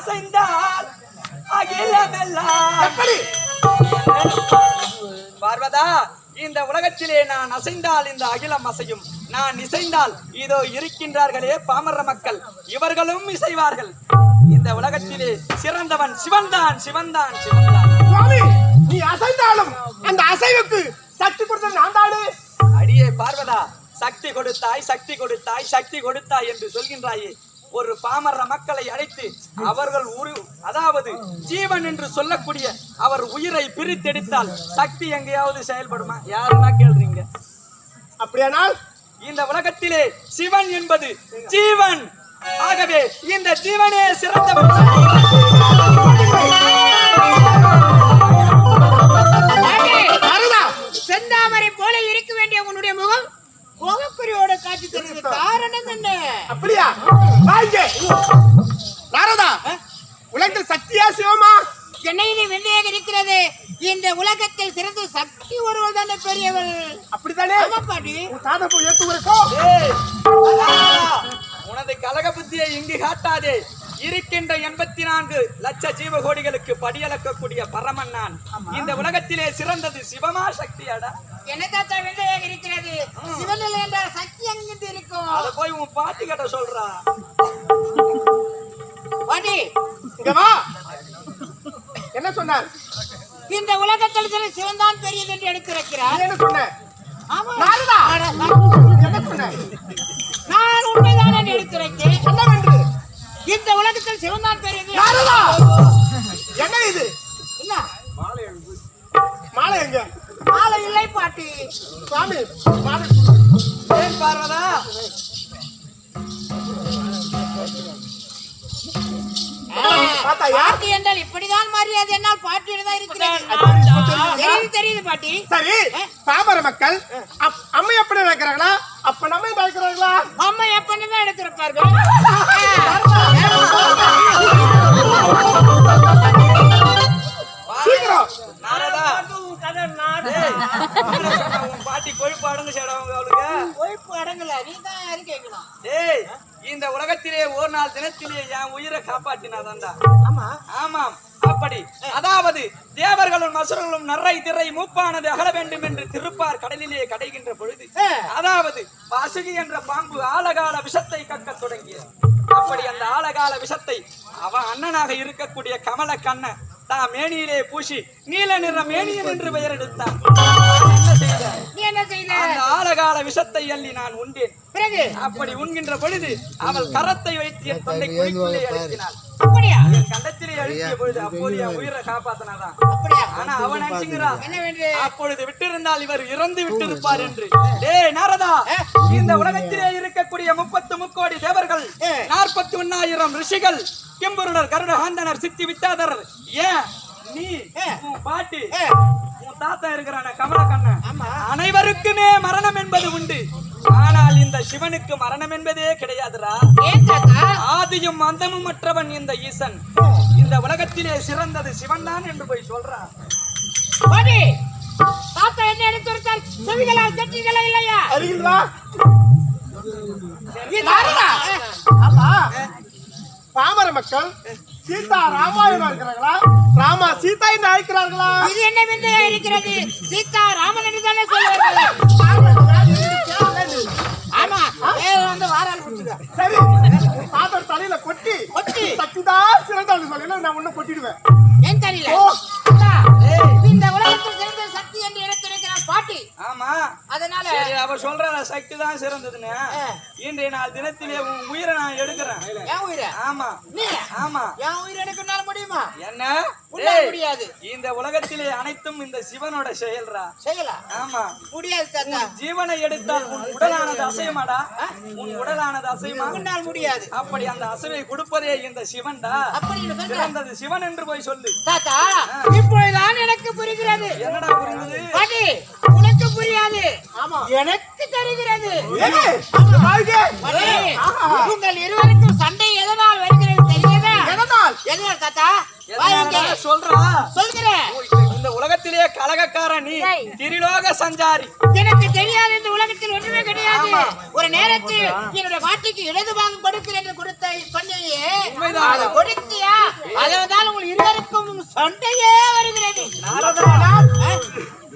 அசைந்தால் அகிலமெல்லாம் எப்படி பார்வதா, இந்த உலகத்திலே நான் அசைந்தால் இந்த அகிலம் அசையும், நான் இசைந்தால் இதோ இருக்கின்றார்களே பாமர மக்கள், இவர்களும் இசைவார்கள். இந்த உலகத்திலே சிறந்தவன் சிவன்தான், சிவன்தான், சிவன்தான். சுவாமி, நீ அசைந்தாலும் அந்த அசைவுக்கு சக்தி கொடுத்தது நான் தானே. அடியே பார்வதா, சக்தி கொடுத்தாய், சக்தி கொடுத்தாய், சக்தி கொடுத்தாய் என்று சொல்கின்றாயே, ஒரு பாமர மக்களை அழைத்து அவர்கள் அதாவது ஜீவன் என்று சொல்லக்கூடிய அவர் உயிரை பிரித்தெடுத்தால் சக்தி எங்கேயாவது செயல்படுமா? யாருன்னா கேள்றீங்க. அப்படியானால் இந்த உலகத்திலே சிவன் என்பது ஜீவன், ஆகவே இந்த ஜீவனே சிறந்தவன். செந்தாமரை போல இருக்க வேண்டிய உன்னுடைய முகம் கோபக்குறியோட காட்சி தருகிறது. காரணம் என்ன? அப்படியா? நாரதா, உலகத்தில் சக்தியா சிவமா? என்னையிலே வெள்ளையாக இருக்கிறது. இந்த உலகத்தில் சிறந்த சக்தி ஒருவள் தானே பெரியவள். அப்படித்தானே? பாட்டி தாத்தா போய் ஏத்துவருக்கோ. உனது கலக புத்தியை இங்கு காட்டாதே. இருக்கின்ற 84 லட்ச ஜீவகோடிகளுக்கு படியளக்கக்கூடிய பரமன் நான். இந்த உலகத்திலே சிறந்தது சிவமா சக்தியாடா? எனக்காக வெள்ளையாக இருக்கிறது. சிவனில் என்ற சக்தி அங்கிருந்து இருக்கும். அத போய் உன் பாட்டி கிட்ட சொல்றா. பாட்டி இங்க வா. என்ன சொன்னார்? இந்த உலகத்தில் சில சிவன் தான் பெரியது என்று எடுத்திருக்கிறார். என்ன சொன்ன? ஆமா நாரதா, என்ன சொன்ன? நான் உண்மைதான் எடுத்திருக்கேன். என்னவென்று? இந்த உலகத்தில் சிவன் தான் பெரியது. நாரதா, என்ன இது? இல்ல மாலை எங்க? மாலை இல்லை பாட்டி. சுவாமி, மாலை ஏன் பார்வதா? பாட்டி என்றால் இப்படிதான் மரியாதை என்னால் பாட்டியில்தான் இருக்கிறேன். தெரியுது பாட்டி. சரி, பாமர மக்கள் அம்மை எப்படி நினைக்கிறாங்களா? அப்ப நம்ம நினைக்கிறாங்களா? அம்மா எப்பன்னு தான் எடுத்திருப்பார்கள். சீக்கிரம் நாரதா, உன் பாட்டி கொழுப்பு அடங்கு சேடவங்க அவளுக்கு கொழுப்பு அடங்கல. நீ தான் யாரு கேட்கணும்? டேய், இந்த உலகத்திலே ஒரு நாள் தினத்திலே என் உயிரை காப்பாற்றினாதான்டா. ஆமா ஆமாம், அப்படி அதாவது தேவர்களும் அசுரர்களும் நரை திரை மூப்பானது அகல வேண்டும் என்று திருப்பார் கடலிலே கடைகின்ற பொழுது, அதாவது வாசுகி என்ற பாம்பு ஆழகால விஷத்தை கக்க தொடங்கியது. அப்படி அந்த ஆழகால விஷத்தை அவன் அண்ணனாக இருக்கக்கூடிய கமல கண்ணன் தான் மேனியிலே பூசி நீல நிற மேனியன் என்று பெயர் எடுத்தான். என்ன செய்த? அந்த ஆழகால விஷத்தை அள்ளி நான் உண்டேன். பிறகு அப்படி உண்கின்ற பொழுது அவள் கரத்தை வைத்து என் தொண்டை குழிக்குள்ளே அழுத்தினாள். அப்படியா? என் கண்டத்திலே அழுத்திய பொழுது அப்போது என் உயிரை காப்பாத்தினாதான். அப்படியா? ஆனா அவன் நினைச்சுங்கிறான், என்ன வேண்டு? அப்பொழுது விட்டிருந்தால் இவர் இறந்து விட்டிருப்பார் என்று. டேய் நாரதா, இந்த உலகத்திலே இருக்கக்கூடிய 33 தேவர்கள், 41,000 ரிஷிகள், கிம்புருடர், கருடகாந்தனர், சித்தி வித்தாதர், ஏன் நீ உன் பாட்டி உன் தாத்தா இருக்கிறான கமலக்கண்ணன், அனைவருக்குமே மரணம் என்பது உண்டு. ஆனால் இந்த சிவனுக்கு மரணம் என்பதே கிடையாதுடா. ஆதியும் அந்தமும் மற்றவன் இந்த ஈசன். இந்த உலகத்திலே சிறந்தது சிவன் தான் என்று போய் சொல்றான். தாத்தா என்ன எடுத்து கொடுத்தால் செவிகளா கட்டிகளா இல்லையா? அறிகிறா? ஆமா, பாமர மக்கள் சீதா ராமாயணம் இருக்கிறாங்களா? ராமா சீதா என்று அழைக்கிறார்களா? இது என்ன விந்தையா இருக்கிறது? சீதா ராமன் என்று தானே சொல்லுவார்கள். ஆமா, வந்து வாரால் குடிச்சுக்க. சரி, தாத்தா தலையில கொட்டி சக்திதா சிறந்தவன் சொல்லி நான் ஒன்னும் கொட்டிடுவேன். ஏன் தெரியல? இந்த உலகத்தில் சிறந்த சக்தி என்று எடுத்திருக்கிறார் பாட்டி. ஆமா, அதனால சரி, அவர் சொல்ற சக்தி தான் சிறந்ததுன்னு இன்றைய நாள் தினத்திலே உன் உயிரை நான் எடுக்கிறேன். என் உயிரை? ஆமா. நீ? ஆமா. என் உயிரை எடுக்கனால முடியுமா? என்ன முடியாது. இந்த உலகத்திலே அனைத்தும் இந்த சிவனோட செயல்ரா. செய்யலாம்? ஆமா, முடியாது தாத்தா. ஜீவனை எடுத்தால் உன் உடலானது அசையுமாடா? உன் உடலானது அசையுமா? உன்னால் முடியாது. அப்படி அந்த அசைவை கொடுப்பதே இந்த சிவன்டா. அப்படி சிறந்தது சிவன் என்று போய் சொல்லு. தாத்தா, இப்பொழுதுதான் எனக்கு புரிகிறது. என்னடா புரிந்தது? பாட்டி, உனக்கு புரியாது. ஆமா, எனக்கு தெரிகிறது. உங்கள் இருவருக்கும் சண்டை எதனால் வருகிறது தெரியுதா? எதனால் தாத்தா? சொல்றா, சொல்கிறேன். இந்த உலகத்திலே கலகக்காரன் நீ, திரிலோக சஞ்சாரி. எனக்கு தெரியாது, இந்த உலகத்தில் ஒன்றுமே கிடையாது. ஒரு நேரத்தில் என்னுடைய பாட்டிக்கு இடது பாகம் கொடுக்கிறேன் என்று கொடுத்த சொன்னையே, கொடுத்தியா? சண்டையே வருகிறது. நாரதா,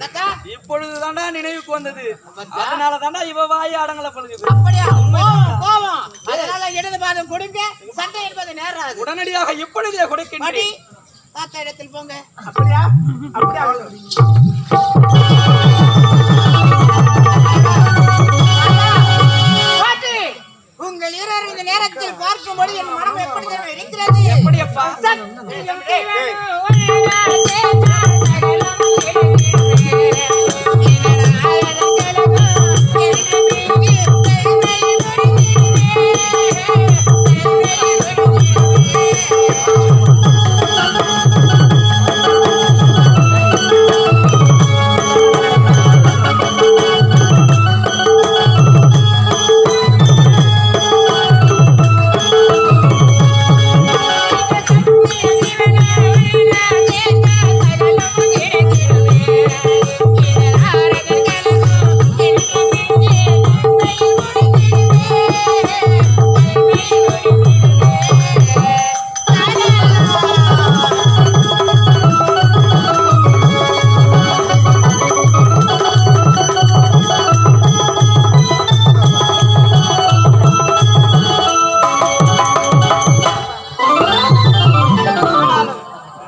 தாத்தா, இப்பொழுதுதான்டா நினைவுக்கு வந்தது. அதனாலதான்டா இவ வாய் அடங்கல பழுகுது. அப்படியா? கோவம், கோவம். அதனால இடது பாதம் கொடுங்க, சண்டை என்பது நேராது. உடனடியாக இப்பொழுதே மடி, கொடுக்கின்றேன். தாத்தா இடத்தில் போங்க. அப்படியா அப்படியா பாட்டி, உங்கள் இருவர் இந்த நேரத்தில் பார்க்கும்போது என் மனம் எப்படி தெரியுமா இருக்கிறது? எப்படியப்பா?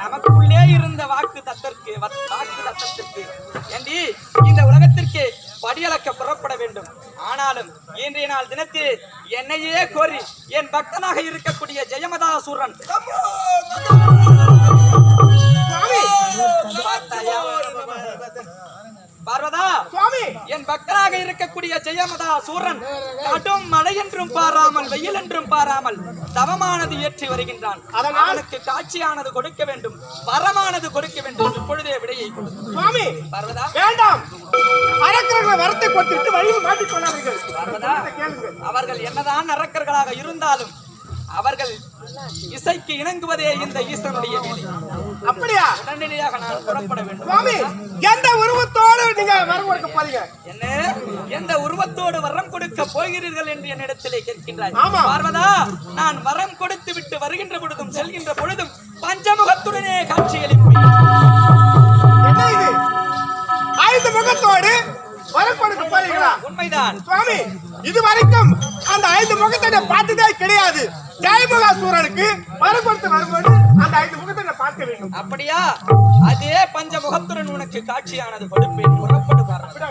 நமக்குள்ளே இருந்த வாக்கு தத்தத்திற்கு ஏண்டி இந்த உலகத்திற்கு படியளக்க புறப்பட வேண்டும். ஆனாலும் இன்றைய நாள் தினத்தில் என்னையே கோரி என் பக்தனாக இருக்கக்கூடிய ஜெயமதாசூரன் பார்வதா, சுவாமி என் பக்தனாக இருக்கக்கூடிய ஜெயமதாசூரன் கடும் மழை என்றும் பாராமல் வெயில் என்றும் பாராமல் தவமானது ஏற்றி வருகின்றான். அவனுக்கு காட்சியானது கொடுக்க வேண்டும், வரமானது கொடுக்க வேண்டும். இப்பொழுதே விடையை கொடு சுவாமி. பார்வதா. வேண்டாம், அரக்கர்களை வரத்தை கொடுத்துட்டு வழியில் மாட்டிக் கொள்ளாதீர்கள். பார்வதா, கேளுங்கள். அவர்கள் என்னதான் அரக்கர்களாக இருந்தாலும் அவர்கள் இசைக்கு இணங்குவதே இந்த ஈஸ்வரனுடைய வேலை. அப்படியா? உடனடியாக நான் புறப்பட வேண்டும். சுவாமி, எந்த உருவத்தோடு நீங்க வரம் கொடுக்க போறீங்க? என்ன எந்த உருவத்தோடு வரம் கொடுக்க போகிறீர்கள் என்று என்னிடத்திலே கேட்கின்றாய். ஆமா. பார்வதா, நான் வரம் கொடுத்து விட்டு வருகின்ற பொழுதும் செல்கின்ற பொழுதும் பஞ்சமுகத்துடனே காட்சியளிப்பேன். என்ன இது? 5 முகத்தோடு வரம் கொடுக்க போறீங்களா? உண்மைதான் சுவாமி, இதுவரைக்கும் அந்த 5 முகத்தை பார்த்ததே கிடையாது. ஜெயமுகாசூரனுக்கு வரம் கொடுத்து வரும்போது அந்த 5 முகத்தை பார்க்க வேண்டும். அப்படியா? அதே பஞ்சமுகத்துடன் உனக்கு காட்சியானது கொடுப்பேன். புறப்படு பார்வதா.